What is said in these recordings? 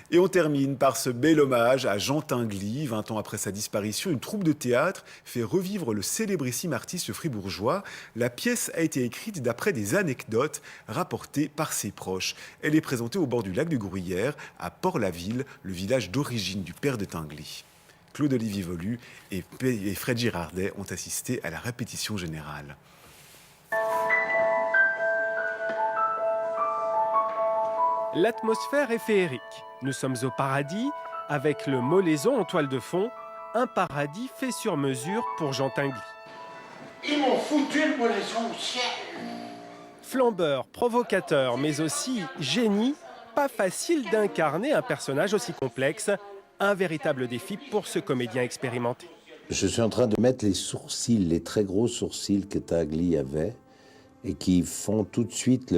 Et on termine par ce bel hommage à Jean Tinguely. 20 ans après sa disparition, une troupe de théâtre fait revivre le célébrissime artiste fribourgeois. La pièce a été écrite d'après des anecdotes rapportées par ses proches. Elle est présentée au bord du lac de Gruyère, à Port-la-Ville, le village d'origine du père de Tinguely. Claude-Olivier Volu et Fred Girardet ont assisté à la répétition générale. L'atmosphère est féerique. Nous sommes au paradis, avec le Molaison en toile de fond, un paradis fait sur mesure pour Jean Tinguely. Ils m'ont foutu le Molaison au ciel. Flambeur, provocateur, mais aussi génie, pas facile d'incarner un personnage aussi complexe, un véritable défi pour ce comédien expérimenté. Je suis en train de mettre les sourcils, les très gros sourcils que Tinguely avait, et qui font tout de suite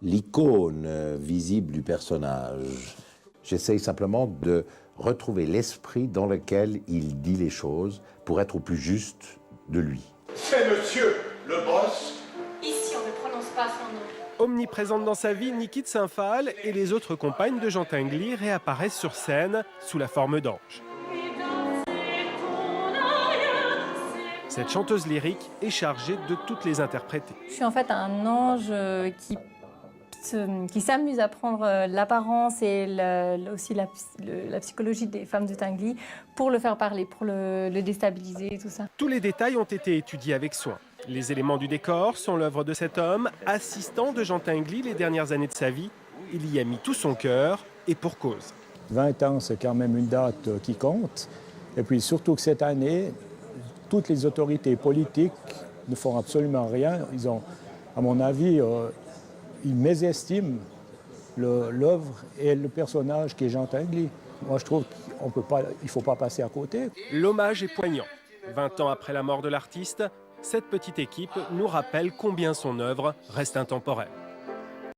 l'icône visible du personnage. J'essaye simplement de retrouver l'esprit dans lequel il dit les choses pour être au plus juste de lui. C'est monsieur le boss. Ici, on ne prononce pas son nom. Omniprésente dans sa vie, Niki de Saint-Phal et les autres compagnes de Jean Tinguely réapparaissent sur scène sous la forme d'ange. Cette chanteuse lyrique est chargée de toutes les interpréter. Je suis en fait un ange qui s'amuse à prendre l'apparence et aussi la psychologie des femmes de Tinguely pour le faire parler, pour le déstabiliser et tout ça. Tous les détails ont été étudiés avec soin. Les éléments du décor sont l'œuvre de cet homme, assistant de Jean Tinguely les dernières années de sa vie. Il y a mis tout son cœur et pour cause. 20 ans, c'est quand même une date qui compte. Et puis surtout que cette année, toutes les autorités politiques ne font absolument rien. Ils ont, à mon avis, ils mésestiment l'œuvre et le personnage qui est Jean Tinguely. Moi, je trouve qu'il ne faut pas passer à côté. L'hommage est poignant. 20 ans après la mort de l'artiste, cette petite équipe nous rappelle combien son œuvre reste intemporelle.